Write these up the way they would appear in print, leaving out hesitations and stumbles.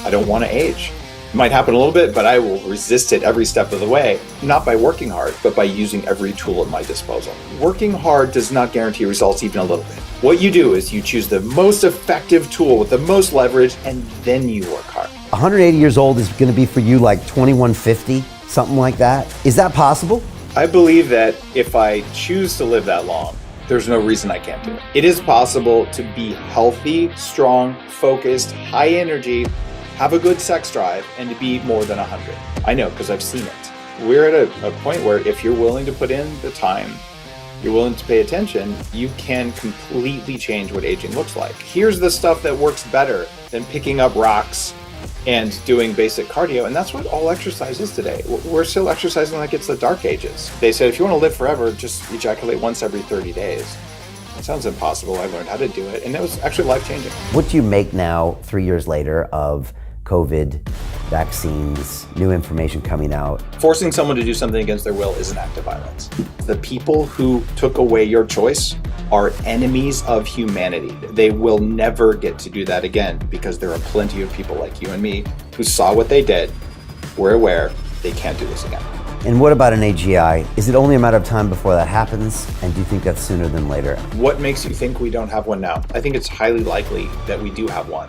I don't want to age. It might happen a little bit, but I will resist it every step of the way, not by working hard, but by using every tool at my disposal. Working hard does not guarantee results even a little bit. What you do is you choose the most effective tool with the most leverage, and then you work hard. 180 years old is going to be for you like 2150, something like that. Is that possible? I believe that if I choose to live that long, there's no reason I can't do it. It is possible to be healthy, strong, focused, high energy, have a good sex drive, and to be more than 100. I know, because I've seen it. We're at a point where if you're willing to put in the time, you're willing to pay attention, you can completely change what aging looks like. Here's the stuff that works better than picking up rocks and doing basic cardio, and that's what all exercise is today. We're still exercising like it's the dark ages. They said if you want to live forever, just ejaculate once every 30 days. It sounds impossible. I learned how to do it, and it was actually life-changing. What do you make now, 3 years later, of COVID, vaccines, new information coming out? Forcing someone to do something against their will is an act of violence. The people who took away your choice are enemies of humanity. They will never get to do that again, because there are plenty of people like you and me who saw what they did, were aware they can't do this again. And what about an AGI? Is it only a matter of time before that happens? And do you think that's sooner than later? What makes you think we don't have one now? I think it's highly likely that we do have one.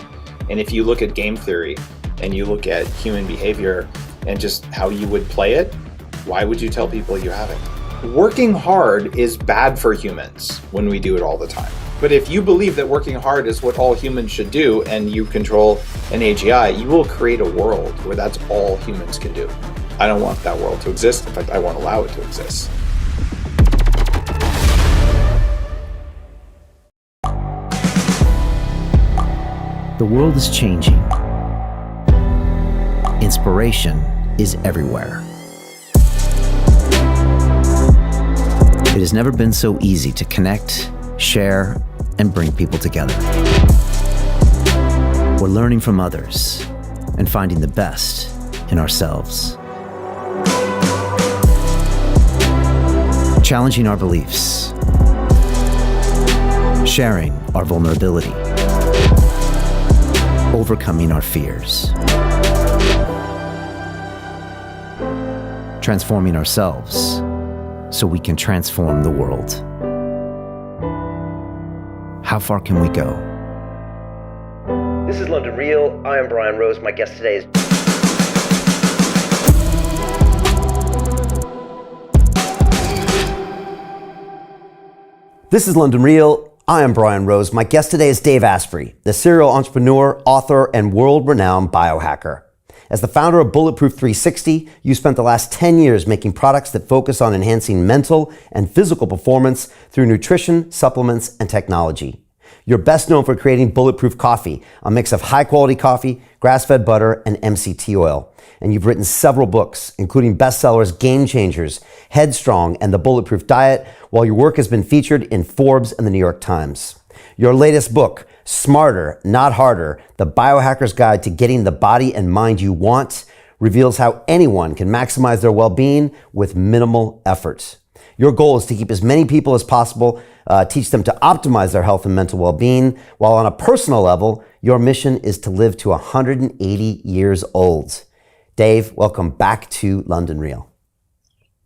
And if you look at game theory and you look at human behavior and just how you would play it, why would you tell people you haven't? Working hard is bad for humans when we do it all the time. But if you believe that working hard is what all humans should do and you control an AGI, you will create a world where that's all humans can do. I don't want that world to exist. In fact, I won't allow it to exist. The world is changing. Inspiration is everywhere. It has never been so easy to connect, share, and bring people together. We're learning from others and finding the best in ourselves. Challenging our beliefs. Sharing our vulnerability. Overcoming our fears. Transforming ourselves so we can transform the world. How far can we go? This is London Real. I am Brian Rose. My guest today is... This is London Real. I am Brian Rose. My guest today is Dave Asprey, the serial entrepreneur, author, and world-renowned biohacker. As the founder of Bulletproof 360, you spent the last 10 years making products that focus on enhancing mental and physical performance through nutrition, supplements, and technology. You're best known for creating Bulletproof Coffee, a mix of high-quality coffee, grass-fed butter, and MCT oil. And you've written several books, including bestsellers Game Changers, Headstrong, and The Bulletproof Diet, while your work has been featured in Forbes and the New York Times. Your latest book, Smarter, Not Harder, The Biohacker's Guide to Getting the Body and Mind You Want, reveals how anyone can maximize their well-being with minimal effort. Your goal is to keep as many people as possible, teach them to optimize their health and mental well-being, while on a personal level, your mission is to live to 180 years old. Dave, welcome back to London Real.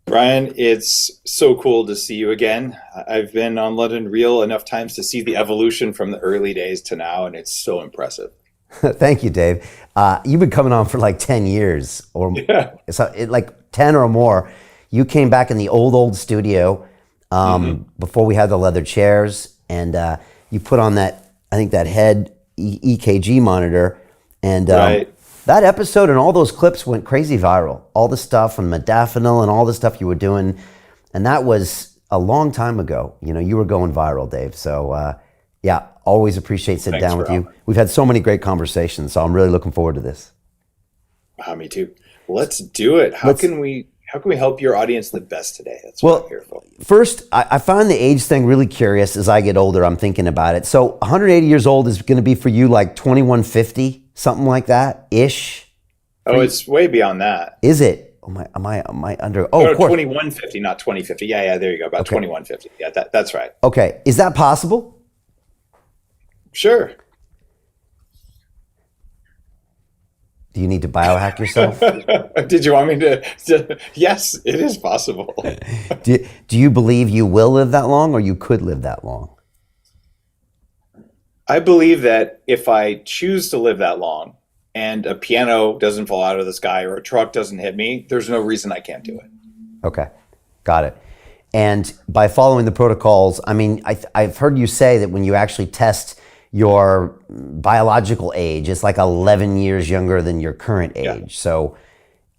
Brian, it's so cool to see you again. I've been on London Real enough times to see the evolution from the early days to now, and it's so impressive. Thank you, Dave. You've been coming on for like 10 years, or like 10 or more. You came back in the old studio before we had the leather chairs, and you put on that, I think that head EKG monitor, and right. That episode and all those clips went crazy viral. All the stuff on modafinil and all the stuff you were doing. And that was a long time ago. You know, you were going viral, Dave. So yeah, always appreciate sitting down with you. We've had so many great conversations, so I'm really looking forward to this. Me too. Let's do it. How can we help your audience the best today? That's what I'm here for. First, I find the age thing really curious. As I get older, I'm thinking about it. So 180 years old is going to be for you like 2150. Something like that ish. Oh, it's way beyond that. Is it? Am I under? Oh, of course. 2150, not 2050. Yeah, there you go. About 2150. Yeah, that's right. Okay, is that possible? Sure. Do you need to biohack yourself? Did you want me to? Yes, it is possible. Do you believe you will live that long, or you could live that long? I believe that if I choose to live that long and a piano doesn't fall out of the sky or a truck doesn't hit me, there's no reason I can't do it. Okay, got it. And by following the protocols, I mean, I've heard you say that when you actually test your biological age, it's like 11 years younger than your current age. Yeah. So,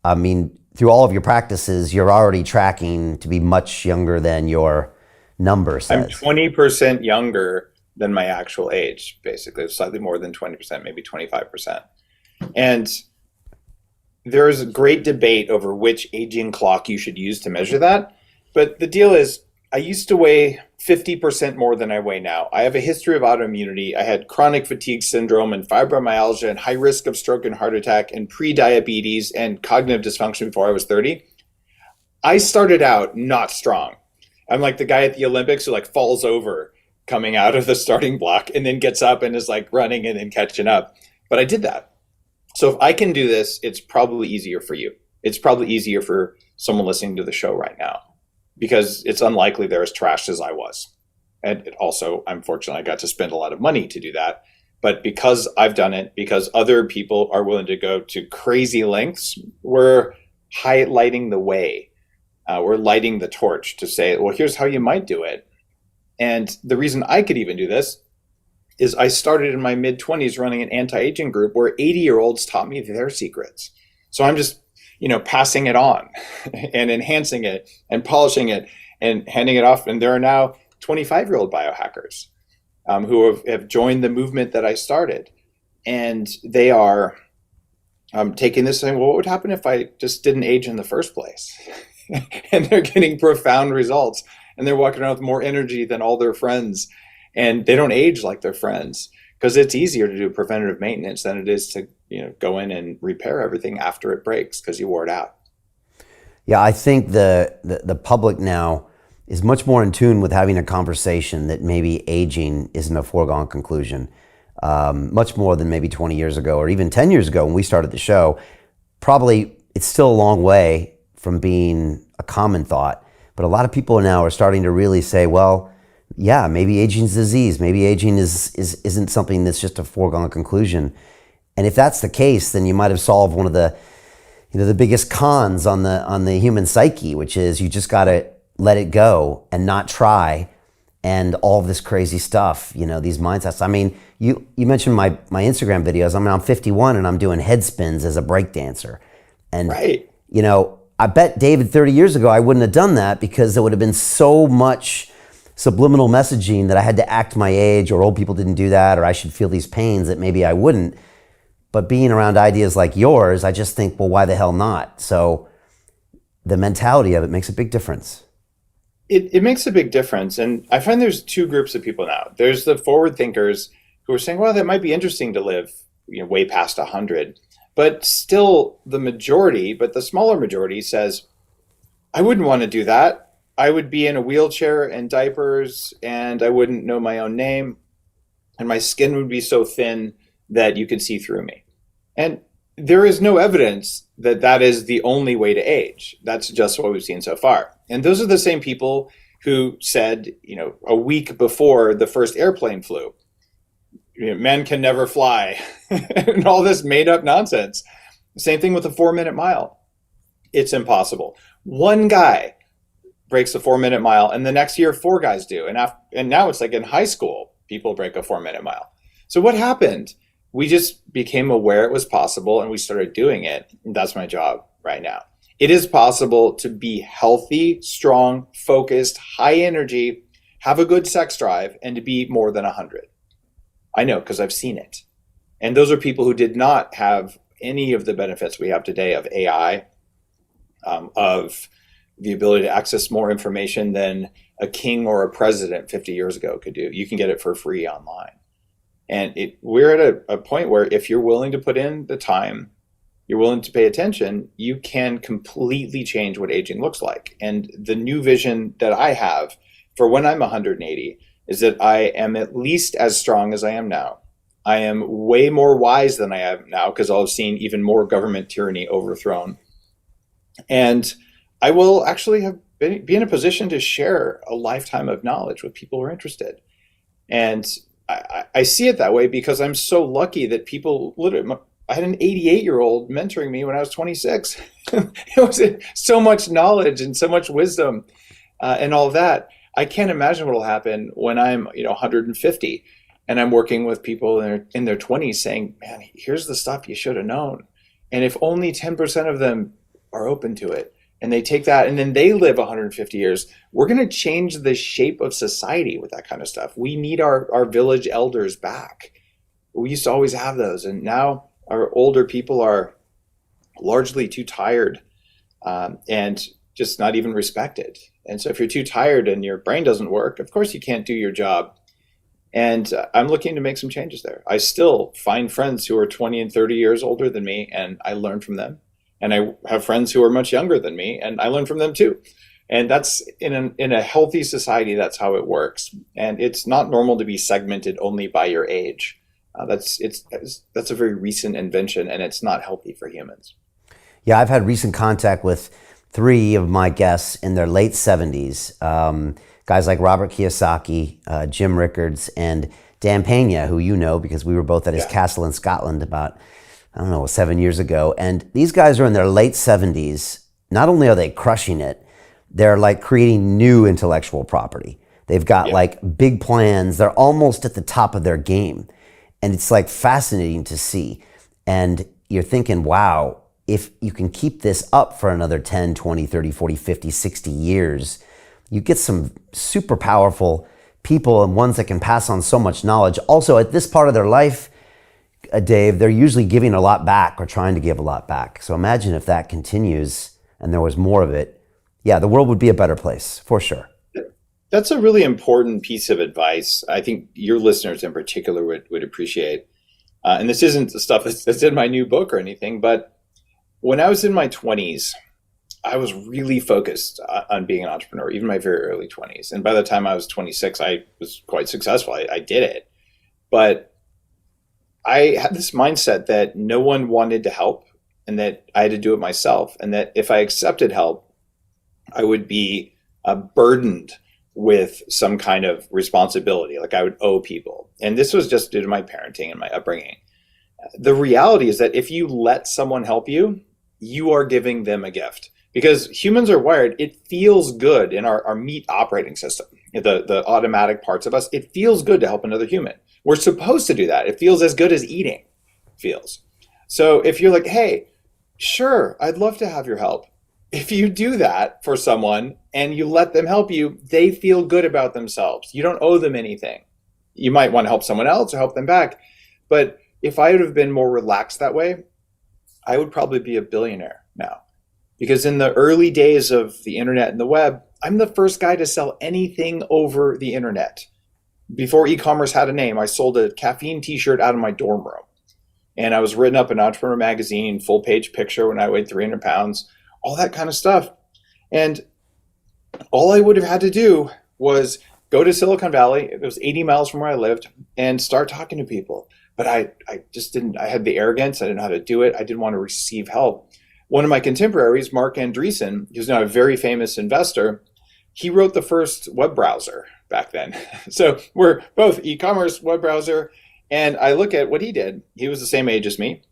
I mean, through all of your practices, you're already tracking to be much younger than your number says. I'm 20% younger than my actual age, basically, slightly more than 20%, maybe 25%. And there's a great debate over which aging clock you should use to measure that. But the deal is, I used to weigh 50% more than I weigh now. I have a history of autoimmunity. I had chronic fatigue syndrome and fibromyalgia and high risk of stroke and heart attack and pre-diabetes and cognitive dysfunction before I was 30. I started out not strong. I'm like the guy at the Olympics who like falls over coming out of the starting block and then gets up and is like running and then catching up. But I did that. So if I can do this, it's probably easier for you. It's probably easier for someone listening to the show right now, because it's unlikely they're as trashed as I was. And also, unfortunately, I got to spend a lot of money to do that. But because I've done it, because other people are willing to go to crazy lengths, we're highlighting the way. We're lighting the torch to say, well, here's how you might do it. And the reason I could even do this is I started in my mid-20s running an anti-aging group where 80-year-olds taught me their secrets. So I'm just, passing it on and enhancing it and polishing it and handing it off. And there are now 25-year-old biohackers who have joined the movement that I started. And they are taking this saying, well, what would happen if I just didn't age in the first place? And they're getting profound results. And they're walking around with more energy than all their friends. And they don't age like their friends, because it's easier to do preventative maintenance than it is to go in and repair everything after it breaks because you wore it out. Yeah, I think the public now is much more in tune with having a conversation that maybe aging isn't a foregone conclusion, much more than maybe 20 years ago or even 10 years ago when we started the show. Probably it's still a long way from being a common thought, but a lot of people now are starting to really say, well, yeah, maybe aging's a disease. Maybe aging isn't something that's just a foregone conclusion. And if that's the case, then you might have solved one of the biggest cons on the human psyche, which is you just got to let it go and not try, and all of this crazy stuff, these mindsets. I mean, you mentioned my Instagram videos. I mean, I'm 51 and I'm doing head spins as a break dancer. And, right. I bet David 30 years ago, I wouldn't have done that because there would have been so much subliminal messaging that I had to act my age, or old people didn't do that, or I should feel these pains that maybe I wouldn't. But being around ideas like yours, I just think, well, why the hell not? So the mentality of it makes a big difference. It makes a big difference. And I find there's two groups of people now. There's the forward thinkers who are saying, well, that might be interesting to live way past 100. But still the majority, but the smaller majority says, I wouldn't want to do that. I would be in a wheelchair and diapers, and I wouldn't know my own name, and my skin would be so thin that you could see through me. And there is no evidence that that is the only way to age. That's just what we've seen so far. And those are the same people who said, a week before the first airplane flew, men can never fly, and all this made up nonsense. Same thing with the 4-minute mile. It's impossible. One guy breaks a 4-minute mile, and the next year 4 guys do. And now it's like in high school, people break a 4-minute mile. So what happened? We just became aware it was possible, and we started doing it. And that's my job right now. It is possible to be healthy, strong, focused, high energy, have a good sex drive, and to be more than 100. I know, because I've seen it. And those are people who did not have any of the benefits we have today of AI, of the ability to access more information than a king or a president 50 years ago could do. You can get it for free online. And we're at a point where if you're willing to put in the time, you're willing to pay attention, you can completely change what aging looks like. And the new vision that I have for when I'm 180 is that I am at least as strong as I am now. I am way more wise than I am now because I'll have seen even more government tyranny overthrown. And I will actually be in a position to share a lifetime of knowledge with people who are interested. And I see it that way because I'm so lucky that people literally, I had an 88-year-old mentoring me when I was 26. It was so much knowledge and so much wisdom and all of that. I can't imagine what will happen when I'm 150 and I'm working with people in their 20s saying, man, here's the stuff you should have known. And if only 10% of them are open to it and they take that and then they live 150 years, we're going to change the shape of society with that kind of stuff. We need our village elders back. We used to always have those. And now our older people are largely too tired and just not even respected. And so if you're too tired and your brain doesn't work, of course you can't do your job. And I'm looking to make some changes there. I still find friends who are 20 and 30 years older than me, and I learn from them. And I have friends who are much younger than me, and I learn from them too. And that's in a healthy society, that's how it works. And it's not normal to be segmented only by your age. That's a very recent invention, and it's not healthy for humans. Yeah, I've had recent contact with 3 of my guests in their late 70s. Guys like Robert Kiyosaki, Jim Rickards, and Dan Pena, who you know because we were both at his castle in Scotland about, 7 years ago. And these guys are in their late 70s. Not only are they crushing it, they're like creating new intellectual property. They've got like big plans. They're almost at the top of their game. And it's like fascinating to see. And you're thinking, wow, if you can keep this up for another 10, 20, 30, 40, 50, 60 years, you get some super powerful people and ones that can pass on so much knowledge. Also, at this part of their life, Dave, they're usually giving a lot back or trying to give a lot back. So imagine if that continues and there was more of it. Yeah, the world would be a better place, for sure. That's a really important piece of advice. I think your listeners in particular would appreciate. And this isn't the stuff that's in my new book or anything, but when I was in my 20s, I was really focused on being an entrepreneur, even my very early 20s. And by the time I was 26, I was quite successful. I did it. But I had this mindset that no one wanted to help and that I had to do it myself. And that if I accepted help, I would be burdened with some kind of responsibility, like I would owe people. And this was just due to my parenting and my upbringing. The reality is that if you let someone help you, you are giving them a gift. Because humans are wired, it feels good in our meat operating system, the automatic parts of us, it feels good to help another human. We're supposed to do that. It feels as good as eating feels. So if you're like, hey, sure, I'd love to have your help. If you do that for someone and you let them help you, they feel good about themselves. You don't owe them anything. You might want to help someone else or help them back. But if I would have been more relaxed that way, I would probably be a billionaire now. Because in the early days of the internet and the web, I'm the first guy to sell anything over the internet. Before e-commerce had a name, I sold a caffeine t-shirt out of my dorm room. And I was written up in Entrepreneur Magazine, full page picture when I weighed 300 pounds, all that kind of stuff. And all I would have had to do was go to Silicon Valley, it was 80 miles from where I lived, and start talking to people. But I just didn't, I had the arrogance, I didn't know how to do it, I didn't want to receive help. One of my contemporaries, Mark Andreessen, who's now a very famous investor, he wrote the first web browser back then. So we're both e-commerce, web browser, and I look at what he did. He was the same age as me.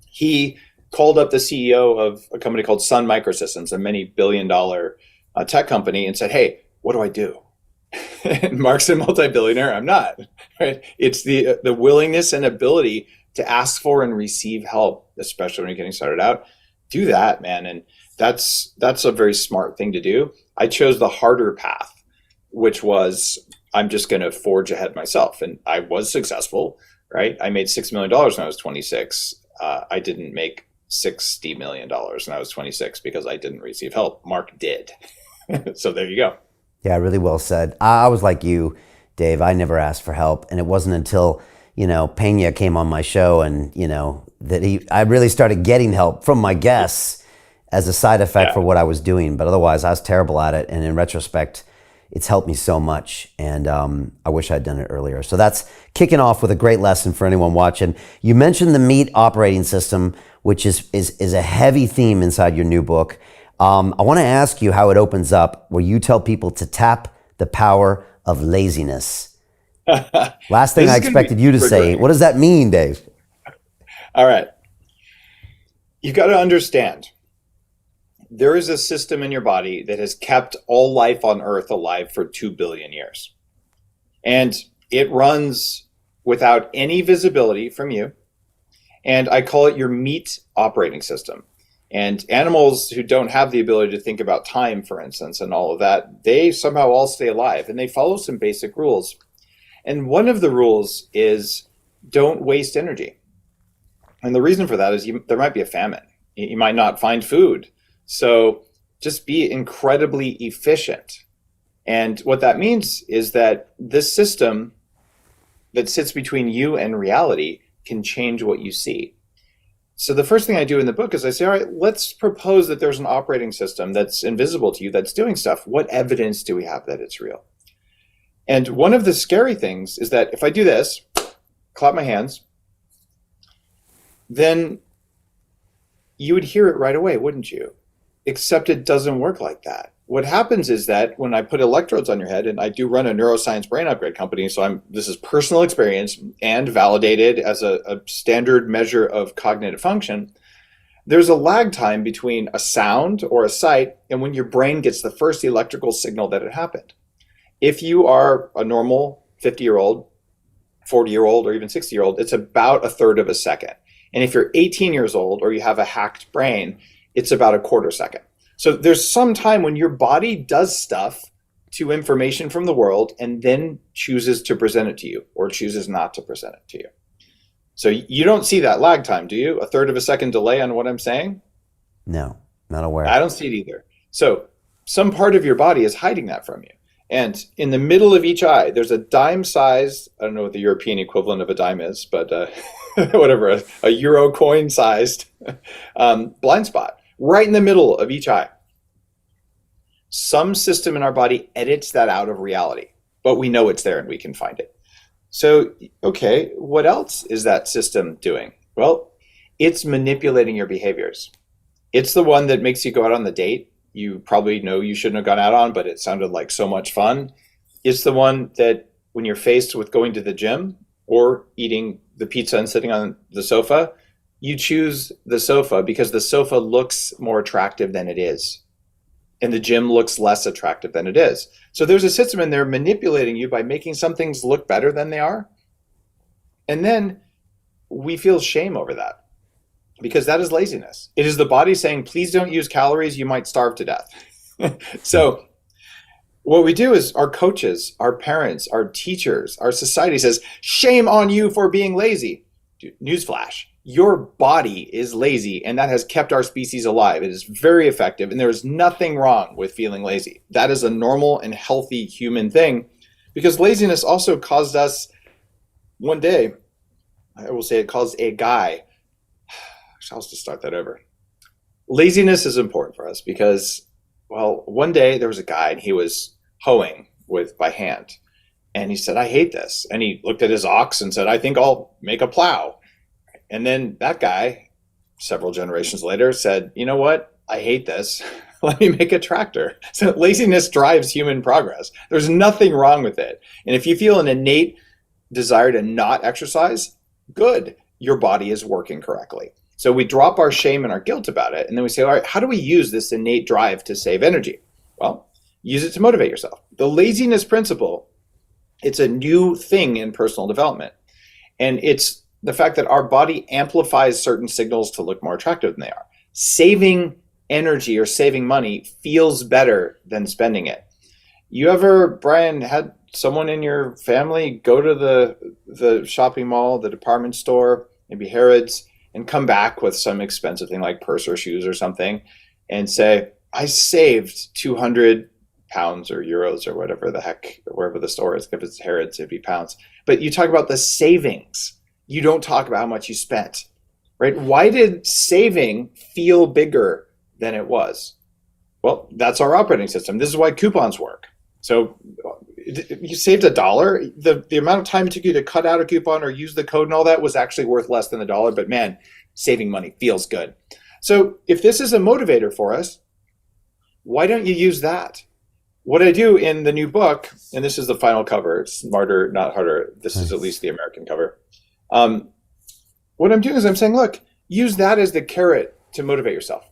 He called up the CEO of a company called Sun Microsystems, a many billion-dollar tech company, and said, hey, what do I do? And Mark's a multi-billionaire. I'm not. Right? It's the willingness and ability to ask for and receive help, especially when you're getting started out. Do that, man. And that's a very smart thing to do. I chose the harder path, which was I'm just going to forge ahead myself. And I was successful, right? I made $6 million when I was 26. I didn't make $60 million when I was 26 because I didn't receive help. Mark did. So there you go. Yeah, really well said. I was like you, Dave. I never asked for help. And it wasn't until, Pena came on my show and, that I really started getting help from my guests as a side effect for what I was doing. But otherwise, I was terrible at it. And in retrospect, it's helped me so much. And I wish I'd done it earlier. So that's kicking off with a great lesson for anyone watching. You mentioned the meat operating system, which is a heavy theme inside your new book. I want to ask you how it opens up where you tell people to tap the power of laziness. Last thing I expected you to say. Great. What does that mean, Dave? All right. You've got to understand, there is a system in your body that has kept all life on Earth alive for 2 billion years. And it runs without any visibility from you. And I call it your meat operating system. And animals who don't have the ability to think about time, for instance, and all of that, they somehow all stay alive and they follow some basic rules. And one of the rules is don't waste energy. And the reason for that is there might be a famine. You might not find food. So just be incredibly efficient. And what that means is that this system that sits between you and reality can change what you see. So the first thing I do in the book is I say, all right, let's propose that there's an operating system that's invisible to you, that's doing stuff. What evidence do we have that it's real? And one of the scary things is that if I do this, clap my hands, then you would hear it right away, wouldn't you? Except it doesn't work like that. What happens is that when I put electrodes on your head, and I do run a neuroscience brain upgrade company, so this is personal experience and validated as a standard measure of cognitive function, there's a lag time between a sound or a sight and when your brain gets the first electrical signal that it happened. If you are a normal 50-year-old, 40-year-old, or even 60-year-old, it's about a third of a second. And if you're 18 years old or you have a hacked brain, it's about a quarter second. So there's some time when your body does stuff to information from the world and then chooses to present it to you or chooses not to present it to you. So you don't see that lag time, do you? A third of a second delay on what I'm saying? No, not aware. I don't see it either. So some part of your body is hiding that from you. And in the middle of each eye, there's a dime-sized, I don't know what the European equivalent of a dime is, but whatever, a euro coin-sized blind spot right in the middle of each eye. Some system in our body edits that out of reality, but we know it's there and we can find it. So, okay, what else is that system doing? Well, it's manipulating your behaviors. It's the one that makes you go out on the date you probably know you shouldn't have gone out on, but it sounded like so much fun. It's the one that when you're faced with going to the gym or eating the pizza and sitting on the sofa, you choose the sofa because the sofa looks more attractive than it is. And the gym looks less attractive than it is. So there's a system in there manipulating you by making some things look better than they are. And then we feel shame over that because that is laziness. It is the body saying, please don't use calories, you might starve to death. So what we do is our coaches, our parents, our teachers, our society says, shame on you for being lazy. Dude, newsflash, your body is lazy and that has kept our species alive. It is very effective and there is nothing wrong with feeling lazy. That is a normal and healthy human thing because laziness also caused us one day, I will say it caused a guy, I'll just start that over. Laziness is important for us because, well, one day there was a guy and he was hoeing by hand. And he said, I hate this. And he looked at his ox and said, I think I'll make a plow. And then that guy, several generations later, said, you know what? I hate this. Let me make a tractor. So laziness drives human progress. There's nothing wrong with it. And if you feel an innate desire to not exercise, good. Your body is working correctly. So we drop our shame and our guilt about it. And then we say, all right, how do we use this innate drive to save energy? Well, use it to motivate yourself. The laziness principle, it's a new thing in personal development. And it's the fact that our body amplifies certain signals to look more attractive than they are. Saving energy or saving money feels better than spending it. You ever, Brian, had someone in your family go to the shopping mall, the department store, maybe Harrods, and come back with some expensive thing like purse or shoes or something and say, I saved 200 pounds or euros or whatever the heck, wherever the store is. If it's Harrods, it'd be pounds. But you talk about the savings. You don't talk about how much you spent, right? Why did saving feel bigger than it was? Well, that's our operating system. This is why coupons work. So you saved $1. The amount of time it took you to cut out a coupon or use the code and all that was actually worth less than $1. But man, saving money feels good. So if this is a motivator for us, why don't you use that? What I do in the new book, and this is the final cover, Smarter, Not Harder. This is at least the American cover. What I'm doing is I'm saying, look, use that as the carrot to motivate yourself.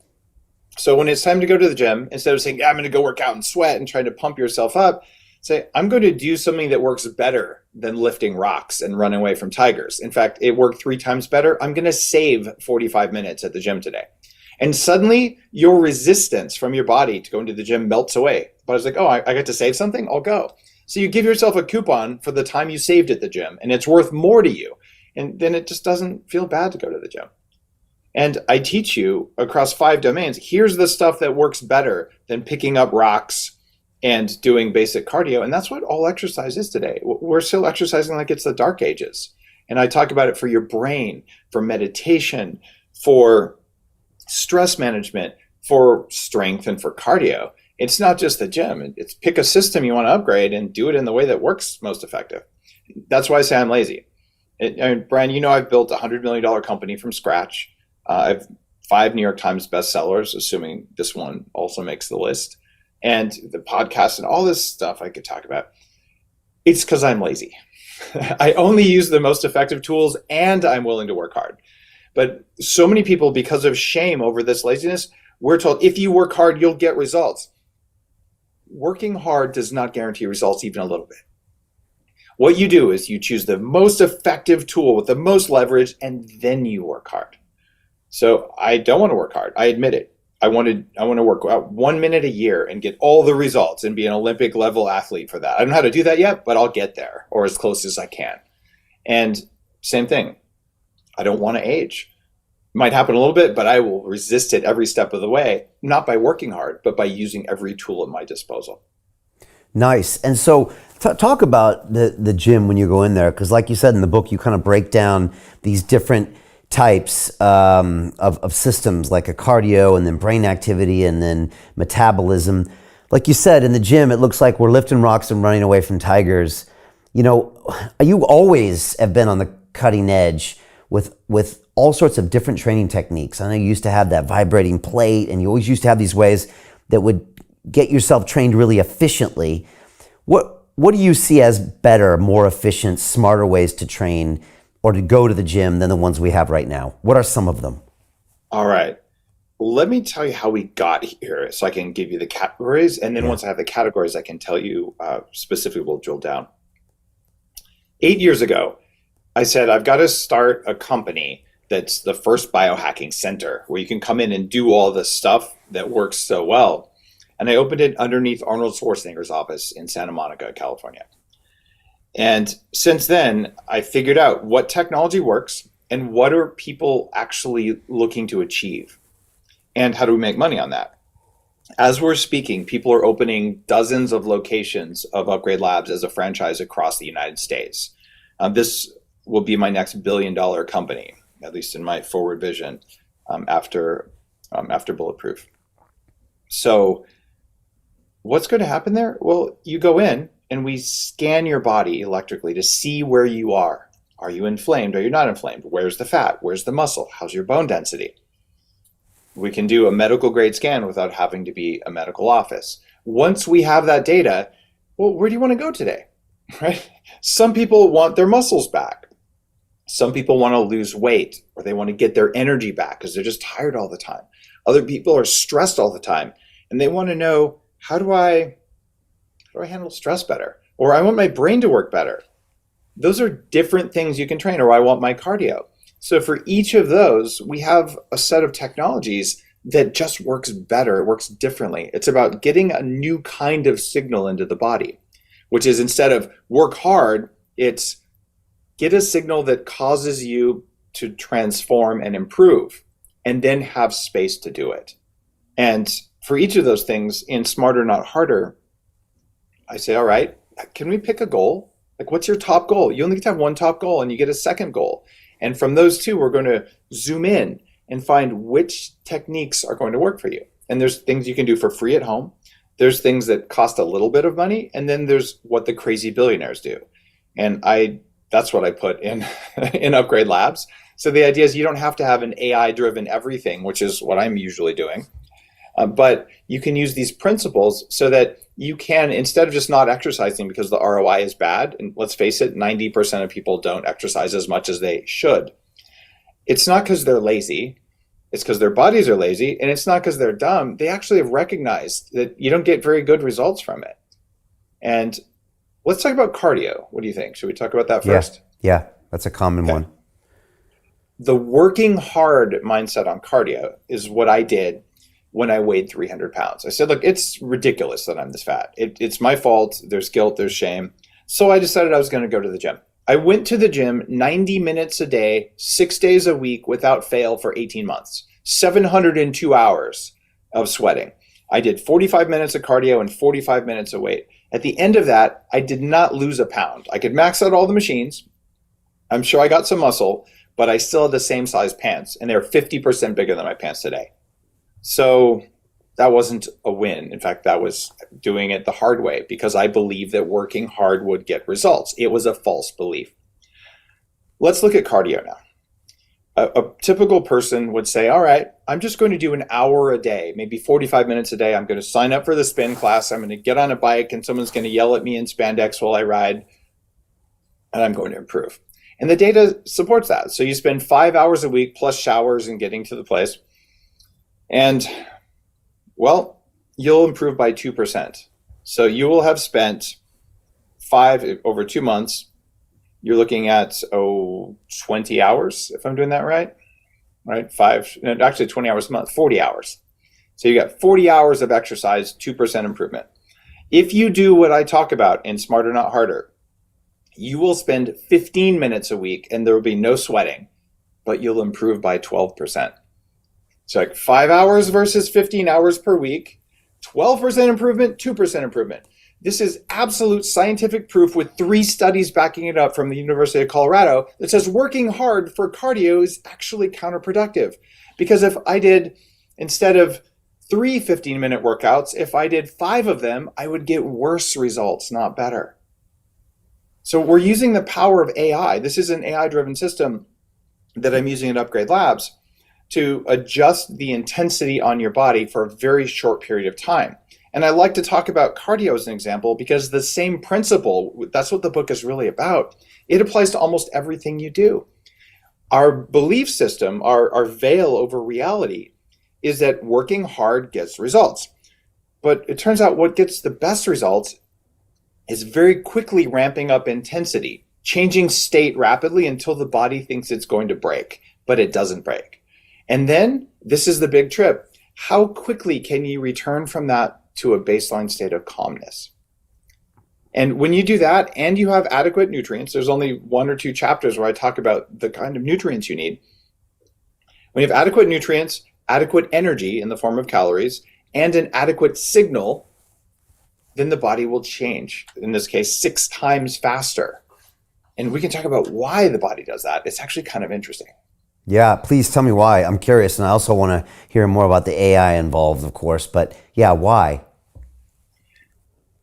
So when it's time to go to the gym, instead of saying, yeah, I'm going to go work out and sweat and trying to pump yourself up, say, I'm going to do something that works better than lifting rocks and running away from tigers. In fact, it worked 3 times better. I'm going to save 45 minutes at the gym today. And suddenly your resistance from your body to going to the gym melts away. But I was like, oh, I got to save something? I'll go. So you give yourself a coupon for the time you saved at the gym, and it's worth more to you. And then it just doesn't feel bad to go to the gym. And I teach you across 5 domains, here's the stuff that works better than picking up rocks and doing basic cardio. And that's what all exercise is today. We're still exercising like it's the dark ages. And I talk about it for your brain, for meditation, for stress management, for strength, and for cardio. It's not just the gym. It's pick a system you want to upgrade and do it in the way that works most effective. That's why I say I'm lazy. Brian, you know I've built a $100 million company from scratch. I've 5 New York Times bestsellers, assuming this one also makes the list, and the podcast and all this stuff I could talk about. It's because I'm lazy. I only use the most effective tools, and I'm willing to work hard. But so many people, because of shame over this laziness, we're told if you work hard, you'll get results. Working hard does not guarantee results even a little bit. What you do is you choose the most effective tool with the most leverage, and then you work hard. So I don't want to work hard. I admit it. I want to work out 1 minute a year and get all the results and be an Olympic level athlete for that. I don't know how to do that yet, but I'll get there, or as close as I can. And same thing. I don't want to age. Might happen a little bit, but I will resist it every step of the way, not by working hard, but by using every tool at my disposal. Nice. And so talk about the gym when you go in there, because like you said in the book, you kind of break down these different types of systems, like a cardio and then brain activity and then metabolism. Like you said, in the gym, it looks like we're lifting rocks and running away from tigers. You know, you always have been on the cutting edge with all sorts of different training techniques. I know you used to have that vibrating plate, and you always used to have these ways that would get yourself trained really efficiently. What do you see as better, more efficient, smarter ways to train or to go to the gym than the ones we have right now? What are some of them? All right. Let me tell you how we got here so I can give you the categories. And then once I have the categories, I can tell you specifically, we'll drill down. 8 years ago, I said, I've got to start a company that's the first biohacking center where you can come in and do all the stuff that works so well. And I opened it underneath Arnold Schwarzenegger's office in Santa Monica, California. And since then, I figured out what technology works and what are people actually looking to achieve and how do we make money on that. As we're speaking, people are opening dozens of locations of Upgrade Labs as a franchise across the United States. This will be my next billion-dollar company, at least in my forward vision, after Bulletproof. So what's going to happen there? Well, you go in and we scan your body electrically to see where you are. Are you inflamed? Are you not inflamed? Where's the fat? Where's the muscle? How's your bone density? We can do a medical grade scan without having to be a medical office. Once we have that data, well, where do you want to go today? Right? Some people want their muscles back. Some people want to lose weight, or they want to get their energy back because they're just tired all the time. Other people are stressed all the time and they want to know, how do I handle stress better? Or I want my brain to work better. Those are different things you can train, or I want my cardio. So for each of those, we have a set of technologies that just works better. It works differently. It's about getting a new kind of signal into the body, which is, instead of work hard, it's get a signal that causes you to transform and improve, and then have space to do it. And for each of those things, in Smarter, Not Harder, I say, all right, can we pick a goal? Like, what's your top goal? You only get to have one top goal, and you get a second goal. And from those two, we're going to zoom in and find which techniques are going to work for you. And there's things you can do for free at home. There's things that cost a little bit of money, and then there's what the crazy billionaires do. And that's what I put in in Upgrade Labs. So the idea is you don't have to have an AI driven everything, which is what I'm usually doing. But you can use these principles so that you can, instead of just not exercising because the ROI is bad, and let's face it, 90% of people don't exercise as much as they should. It's not because they're lazy. It's because their bodies are lazy, and it's not because they're dumb. They actually have recognized that you don't get very good results from it. And let's talk about cardio. What do you think? Should we talk about that first? Yeah, that's a common one. The working hard mindset on cardio is what I did when I weighed 300 pounds. I said, look, it's ridiculous that I'm this fat. It's my fault. There's guilt, there's shame. So I decided I was going to go to the gym. I went to the gym 90 minutes a day, 6 days a week without fail for 18 months, 702 hours of sweating. I did 45 minutes of cardio and 45 minutes of weight. At the end of that, I did not lose a pound. I could max out all the machines. I'm sure I got some muscle, but I still had the same size pants, and they're 50% bigger than my pants today. So that wasn't a win. In fact, that was doing it the hard way because I believed that working hard would get results. It was a false belief. Let's look at cardio now. A typical person would say, all right, I'm just going to do an hour a day, maybe 45 minutes a day. I'm going to sign up for the spin class. I'm going to get on a bike and someone's going to yell at me in spandex while I ride, and I'm going to improve. And the data supports that. So you spend 5 hours a week plus showers and getting to the place. And, well, you'll improve by 2%. So you will have spent over 2 months. You're looking at, 20 hours, if I'm doing that right? Right? 20 hours a month, 40 hours. So you got 40 hours of exercise, 2% improvement. If you do what I talk about in Smarter Not Harder, you will spend 15 minutes a week and there will be no sweating, but you'll improve by 12%. So like 5 hours versus 15 hours per week, 12% improvement, 2% improvement. This is absolute scientific proof with 3 studies backing it up from the University of Colorado that says working hard for cardio is actually counterproductive. Because if I did, instead of 3 15-minute workouts, if I did 5 of them, I would get worse results, not better. So we're using the power of AI. This is an AI-driven system that I'm using at Upgrade Labs to adjust the intensity on your body for a very short period of time. And I like to talk about cardio as an example because the same principle, that's what the book is really about. It applies to almost everything you do. Our belief system, our veil over reality, is that working hard gets results. But it turns out what gets the best results is very quickly ramping up intensity, changing state rapidly until the body thinks it's going to break, but it doesn't break. And then, this is the big trip. How quickly can you return from that to a baseline state of calmness? And when you do that and you have adequate nutrients, there's only 1 or 2 chapters where I talk about the kind of nutrients you need. When you have adequate nutrients, adequate energy in the form of calories, and an adequate signal, then the body will change, in this case, 6 times faster. And we can talk about why the body does that. It's actually kind of interesting. Yeah, please tell me why. I'm curious, and I also want to hear more about the AI involved, of course. But yeah, why?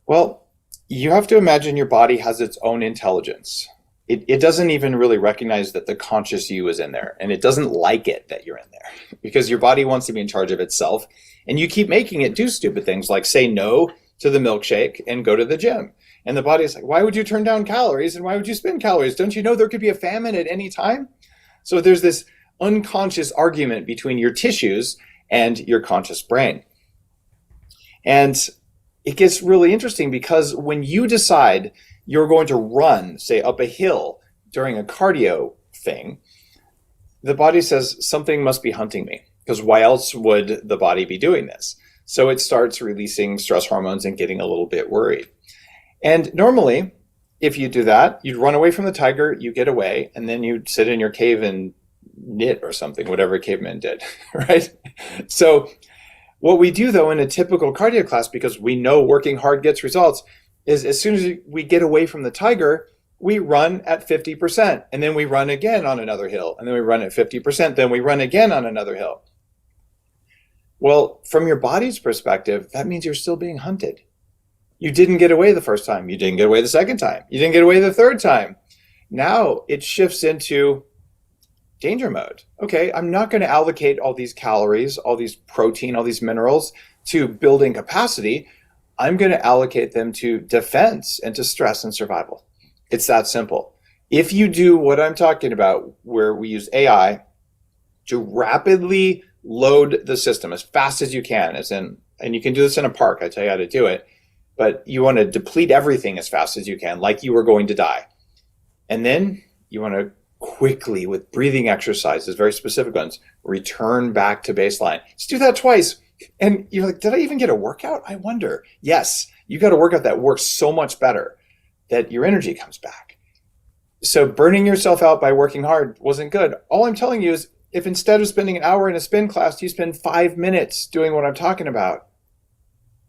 Well, you have to imagine your body has its own intelligence. It doesn't even really recognize that the conscious you is in there, and it doesn't like it that you're in there because your body wants to be in charge of itself, and you keep making it do stupid things like say no to the milkshake and go to the gym. And the body is like, why would you turn down calories and why would you spend calories? Don't you know there could be a famine at any time? So there's this unconscious argument between your tissues and your conscious brain. And it gets really interesting because when you decide you're going to run, say, up a hill during a cardio thing, the body says something must be hunting me, because why else would the body be doing this? So it starts releasing stress hormones and getting a little bit worried. And normally, if you do that, you'd run away from the tiger, you get away, and then you'd sit in your cave and knit or something, whatever cavemen did, right? So what we do, though, in a typical cardio class, because we know working hard gets results, is as soon as we get away from the tiger, we run at 50%, and then we run again on another hill, and then we run at 50%, then we run again on another hill. Well, from your body's perspective, that means you're still being hunted. You didn't get away the first time. You didn't get away the second time. You didn't get away the third time. Now it shifts into danger mode. Okay, I'm not going to allocate all these calories, all these protein, all these minerals to building capacity. I'm going to allocate them to defense and to stress and survival. It's that simple. If you do what I'm talking about, where we use AI to rapidly load the system as fast as you can, and you can do this in a park, I tell you how to do it, but you want to deplete everything as fast as you can, like you were going to die. And then you want to quickly, with breathing exercises, very specific ones, return back to baseline. Just do that twice. And you're like, did I even get a workout? I wonder. Yes, you got a workout that works so much better that your energy comes back. So burning yourself out by working hard wasn't good. All I'm telling you is, if instead of spending an hour in a spin class, you spend 5 minutes doing what I'm talking about,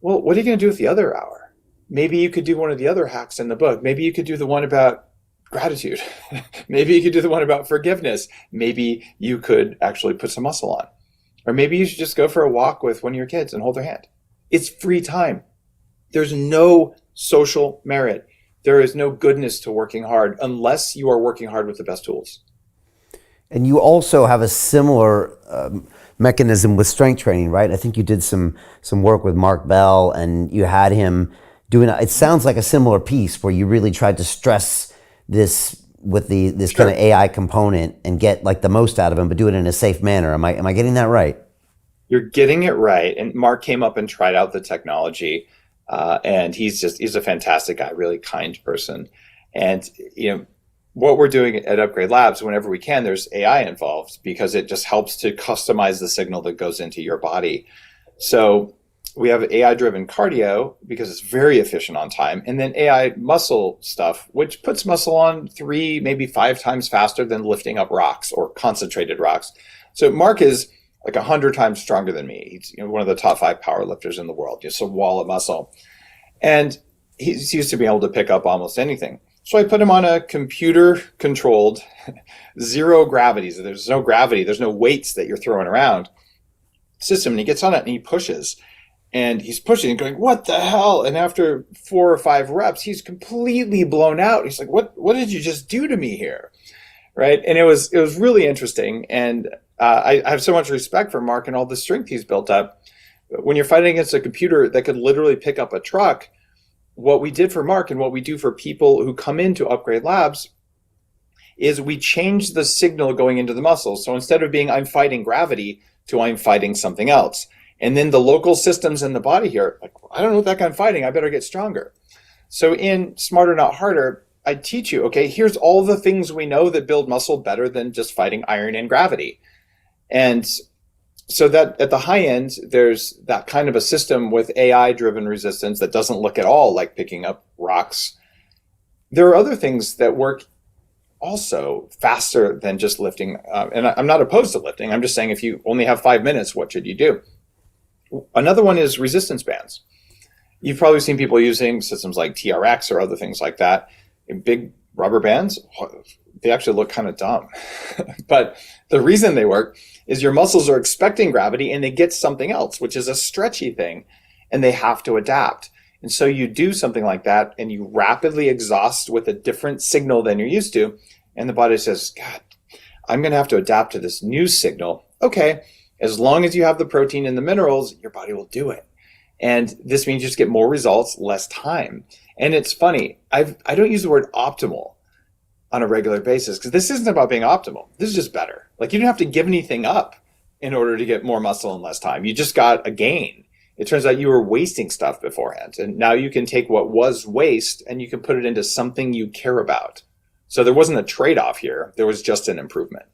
well, what are you going to do with the other hour? Maybe you could do one of the other hacks in the book. Maybe you could do the one about gratitude. Maybe you could do the one about forgiveness. Maybe you could actually put some muscle on. Or maybe you should just go for a walk with one of your kids and hold their hand. It's free time. There's no social merit. There is no goodness to working hard unless you are working hard with the best tools. And you also have a similar mechanism with strength training, right? I think you did some work with Mark Bell, and you had him doing, it sounds like a similar piece where you really tried to stress this with this Sure. kind of AI component and get like the most out of him, but do it in a safe manner. Am I getting that right? You're getting it right. And Mark came up and tried out the technology. And he's a fantastic guy, really kind person. And, what we're doing at Upgrade Labs, whenever we can, there's AI involved because it just helps to customize the signal that goes into your body. So we have AI-driven cardio because it's very efficient on time, and then AI muscle stuff, which puts muscle on 3, maybe 5 times faster than lifting up rocks or concentrated rocks. So Mark is like 100 times stronger than me. He's one of the top 5 power lifters in the world, just a wall of muscle. And he's used to being able to pick up almost anything. So I put him on a computer-controlled, zero gravity. So there's no gravity, there's no weights that you're throwing around system. And he gets on it and he pushes. And he's pushing and going, what the hell? And after 4 or 5 reps, he's completely blown out. He's like, what did you just do to me here? Right? And it was really interesting. And I have so much respect for Mark and all the strength he's built up. When you're fighting against a computer that could literally pick up a truck, what we did for Mark and what we do for people who come into Upgrade Labs is we change the signal going into the muscles. So instead of being I'm fighting gravity to I'm fighting something else. And then the local systems in the body here, like, I don't know what that guy I'm fighting, I better get stronger. So in Smarter Not Harder, I teach you, okay, here's all the things we know that build muscle better than just fighting iron and gravity. And so that at the high end, there's that kind of a system with AI-driven resistance that doesn't look at all like picking up rocks. There are other things that work also faster than just lifting. And I'm not opposed to lifting. I'm just saying if you only have 5 minutes, what should you do? Another one is resistance bands. You've probably seen people using systems like TRX or other things like that. In big rubber bands, they actually look kind of dumb. But the reason they work is your muscles are expecting gravity and they get something else, which is a stretchy thing, and they have to adapt. And so you do something like that and you rapidly exhaust with a different signal than you're used to. And the body says, God, I'm going to have to adapt to this new signal. Okay, as long as you have the protein and the minerals, your body will do it. And this means you just get more results, less time. And it's funny, I don't use the word optimal on a regular basis because this isn't about being optimal. This is just better. Like you don't have to give anything up in order to get more muscle in less time. You just got a gain. It turns out you were wasting stuff beforehand. And now you can take what was waste and you can put it into something you care about. So there wasn't a trade-off here. There was just an improvement.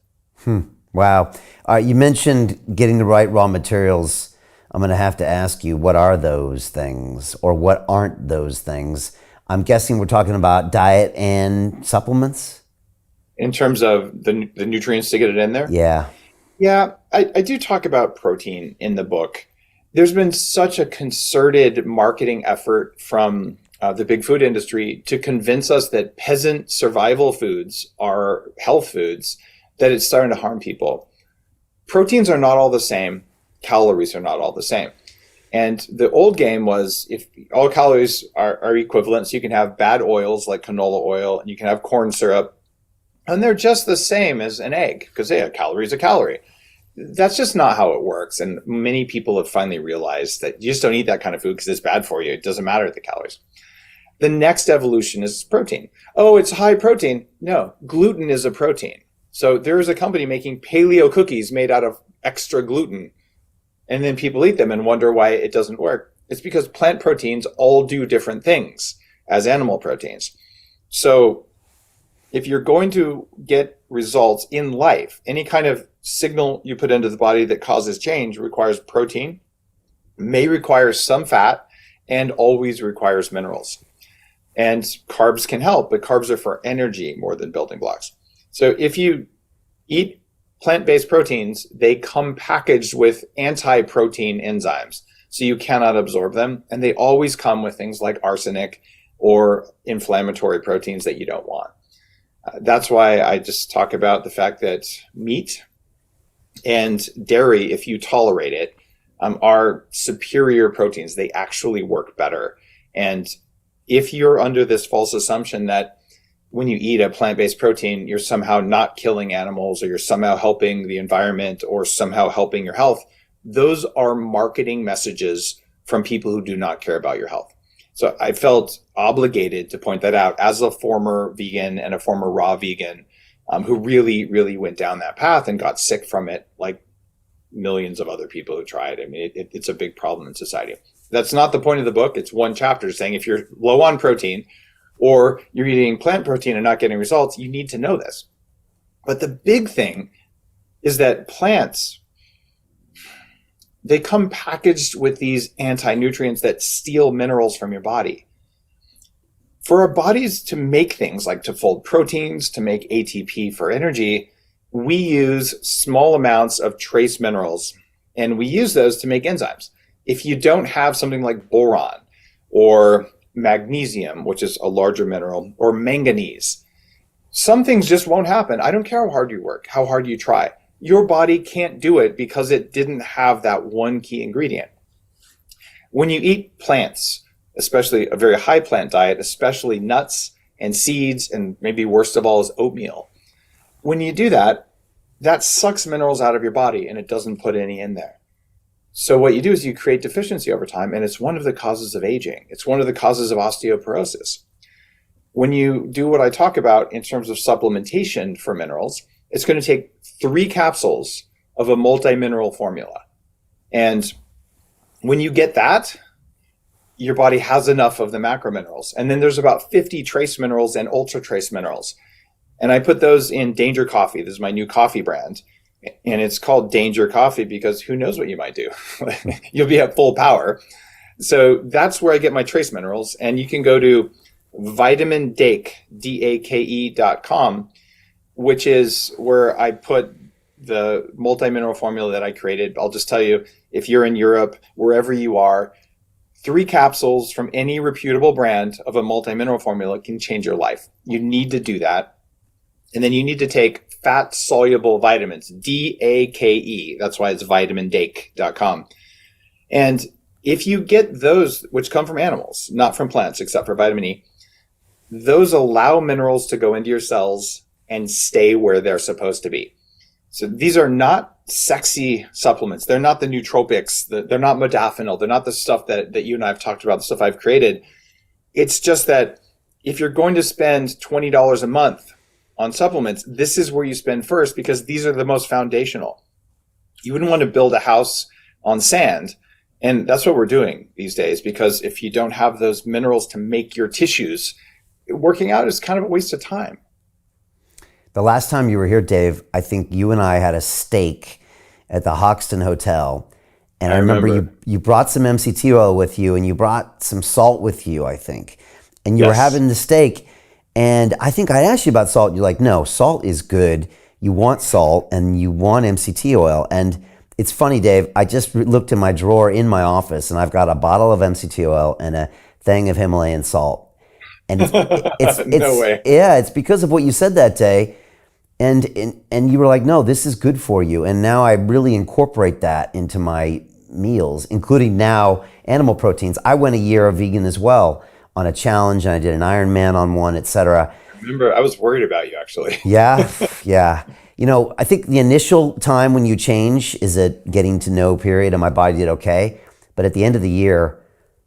Wow. You mentioned getting the right raw materials. I'm going to have to ask you, what are those things or what aren't those things? I'm guessing we're talking about diet and supplements? In terms of the nutrients to get it in there? Yeah. Yeah, I do talk about protein in the book. There's been such a concerted marketing effort from the big food industry to convince us that peasant survival foods are health foods, that it's starting to harm people. Proteins are not all the same. calories are not all the same. And the old game was if all calories are equivalent, so you can have bad oils like canola oil, and you can have corn syrup, and they're just the same as an egg because a calorie is a calorie. That's just not how it works. And many people have finally realized that you just don't eat that kind of food because it's bad for you. It doesn't matter the calories. The next evolution is protein. Oh, it's high protein. No, gluten is a protein. So there's a company making paleo cookies made out of extra gluten. And then people eat them and wonder why it doesn't work. It's because plant proteins all do different things as animal proteins. So if you're going to get results in life, any kind of signal you put into the body that causes change requires protein, may require some fat, and always requires minerals. And carbs can help, but carbs are for energy more than building blocks. So if you eat plant-based proteins, they come packaged with anti-protein enzymes, so you cannot absorb them. And they always come with things like arsenic or inflammatory proteins that you don't want. That's why I just talk about the fact that meat and dairy, if you tolerate it, are superior proteins. They actually work better. And if you're under this false assumption that when you eat a plant-based protein, you're somehow not killing animals, or you're somehow helping the environment, or somehow helping your health, those are marketing messages from people who do not care about your health. So I felt obligated to point that out as a former vegan and a former raw vegan who really, really went down that path and got sick from it, like millions of other people who tried. I mean, it's a big problem in society. That's not the point of the book. It's one chapter saying if you're low on protein or you're eating plant protein and not getting results, you need to know this. But the big thing is that plants, they come packaged with these anti-nutrients that steal minerals from your body. For our bodies to make things like to fold proteins, to make ATP for energy, we use small amounts of trace minerals, and we use those to make enzymes. If you don't have something like boron or magnesium, which is a larger mineral, or manganese, some things just won't happen. I don't care how hard you work, how hard you try. Your body can't do it because it didn't have that one key ingredient. When you eat plants, especially a very high plant diet, especially nuts and seeds, and maybe worst of all is oatmeal, when you do that, that sucks minerals out of your body and it doesn't put any in there. So what you do is you create deficiency over time, and it's one of the causes of aging. It's one of the causes of osteoporosis. When you do what I talk about in terms of supplementation for minerals, it's going to take 3 capsules of a multi-mineral formula. And when you get that, your body has enough of the macro minerals. And then there's about 50 trace minerals and ultra trace minerals. And I put those in Danger Coffee. This is my new coffee brand. And it's called Danger Coffee because who knows what you might do. You'll be at full power. So that's where I get my trace minerals. And you can go to vitamindake, DAKE.com, which is where I put the multi-mineral formula that I created. I'll just tell you, if you're in Europe, wherever you are, 3 capsules from any reputable brand of a multi-mineral formula can change your life. You need to do that. And then you need to take fat-soluble vitamins, DAKE. That's why it's vitamindake.com. And if you get those, which come from animals, not from plants, except for vitamin E, those allow minerals to go into your cells and stay where they're supposed to be. So these are not sexy supplements. They're not the nootropics. They're not modafinil. They're not the stuff that you and I have talked about, the stuff I've created. It's just that if you're going to spend $20 a month on supplements, this is where you spend first, because these are the most foundational. You wouldn't want to build a house on sand. And that's what we're doing these days, because if you don't have those minerals to make your tissues, working out is kind of a waste of time. The last time you were here, Dave, I think you and I had a steak at the Hoxton Hotel. And I remember you brought some MCT oil with you, and you brought some salt with you, I think. And you were having the steak. And I think I asked you about salt. You're like, no, salt is good. You want salt and you want MCT oil. And it's funny, Dave, I just looked in my drawer in my office and I've got a bottle of MCT oil and a thing of Himalayan salt. And it's no way. Yeah, it's because of what you said that day. And you were like, no, this is good for you. And now I really incorporate that into my meals, including now animal proteins. I went a year vegan as well on a challenge, and I did an Ironman on one, etc. Remember, I was worried about you actually. Yeah, yeah. I think the initial time when you change is a getting to know period, and my body did okay. But at the end of the year,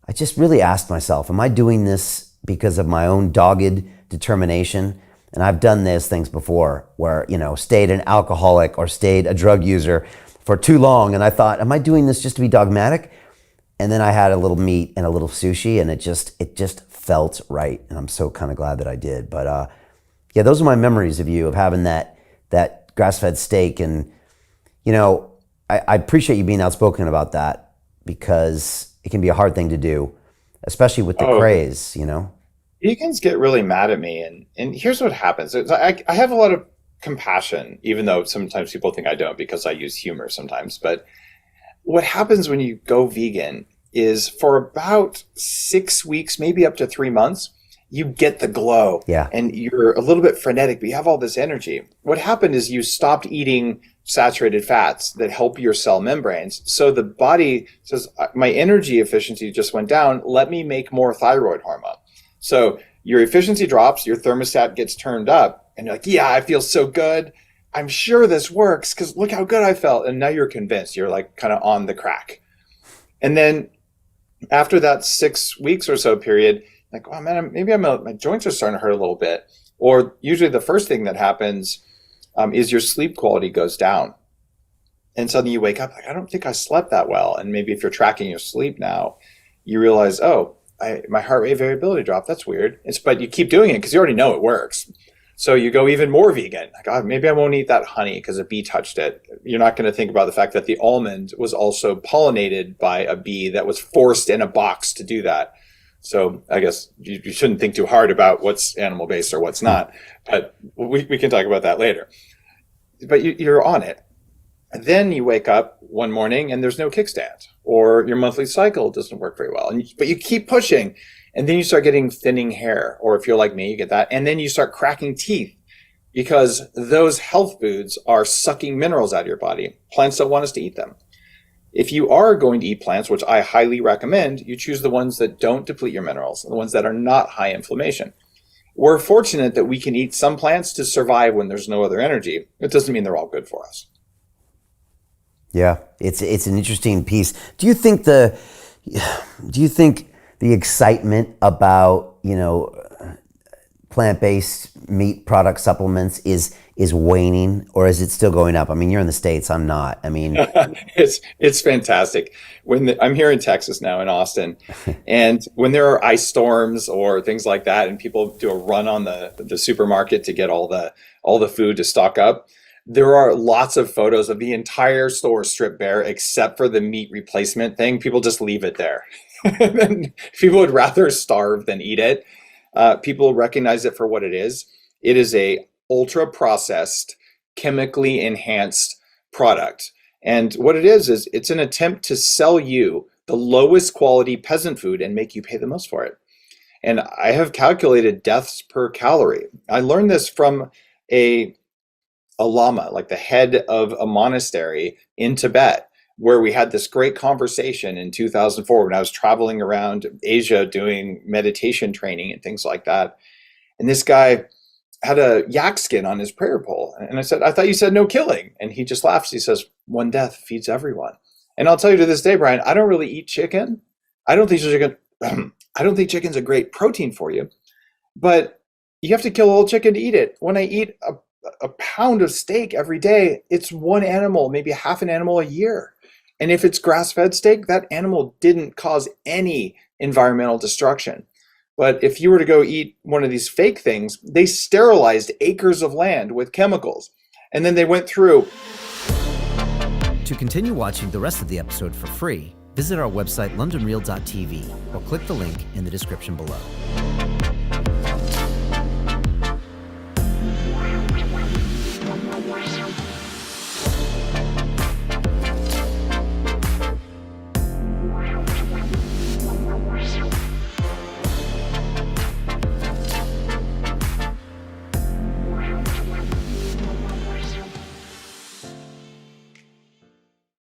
I just really asked myself, am I doing this because of my own dogged determination? And I've done these things before where, stayed an alcoholic or stayed a drug user for too long. And I thought, am I doing this just to be dogmatic? And then I had a little meat and a little sushi, and it just felt right. And I'm so kind of glad that I did. But yeah, those are my memories of you, of having that grass-fed steak. And, I appreciate you being outspoken about that, because it can be a hard thing to do, especially with the craze, Vegans get really mad at me, and here's what happens. I have a lot of compassion, even though sometimes people think I don't because I use humor sometimes. But what happens when you go vegan is for about 6 weeks, maybe up to 3 months, you get the glow. Yeah. And you're a little bit frenetic, but you have all this energy. What happened is you stopped eating saturated fats that help your cell membranes. So the body says, my energy efficiency just went down. Let me make more thyroid hormone. So your efficiency drops, your thermostat gets turned up, and you're like, yeah, I feel so good. I'm sure this works because look how good I felt. And now you're convinced. You're like kind of on the crack. And then after that 6 weeks or so period, like, oh man, maybe my joints are starting to hurt a little bit. Or usually the first thing that happens is your sleep quality goes down. And suddenly you wake up like, I don't think I slept that well. And maybe if you're tracking your sleep now, you realize, my heart rate variability dropped. That's weird. But you keep doing it because you already know it works. So you go even more vegan. Like, maybe I won't eat that honey because a bee touched it. You're not going to think about the fact that the almond was also pollinated by a bee that was forced in a box to do that. So I guess you shouldn't think too hard about what's animal-based or what's not. But we can talk about that later. But you're on it. And then you wake up one morning and there's no kickstand, or your monthly cycle doesn't work very well. But you keep pushing, and then you start getting thinning hair, or if you're like me, you get that. And then you start cracking teeth because those health foods are sucking minerals out of your body. Plants don't want us to eat them. If you are going to eat plants, which I highly recommend, you choose the ones that don't deplete your minerals, the ones that are not high inflammation. We're fortunate that we can eat some plants to survive when there's no other energy. It doesn't mean they're all good for us. Yeah, it's an interesting piece. Do you think the excitement about, plant-based meat product supplements is waning, or is it still going up? I mean, you're in the States, I'm not. I mean, it's fantastic. I'm here in Texas now, in Austin, and when there are ice storms or things like that, and people do a run on the supermarket to get all the food to stock up, there are lots of photos of the entire store stripped bare except for the meat replacement thing. People just leave it there. People would rather starve than eat it. People recognize it for what it is. It is a ultra processed, chemically enhanced product. And what it is it's an attempt to sell you the lowest quality peasant food and make you pay the most for it. And I have calculated deaths per calorie. I learned this from a lama, like the head of a monastery in Tibet, where we had this great conversation in 2004 when I was traveling around Asia doing meditation training and things like that. And this guy had a yak skin on his prayer pole. And I said, I thought you said no killing. And he just laughs. He says, one death feeds everyone. And I'll tell you to this day, Brian, I don't really eat chicken. I don't think chicken's a great protein for you, but you have to kill a whole chicken to eat it. When I eat a pound of steak every day, it's one animal, maybe half an animal a year. And if it's grass-fed steak, that animal didn't cause any environmental destruction. But if you were to go eat one of these fake things, they sterilized acres of land with chemicals. And then they went through. To continue watching the rest of the episode for free, visit our website londonreal.tv or click the link in the description below.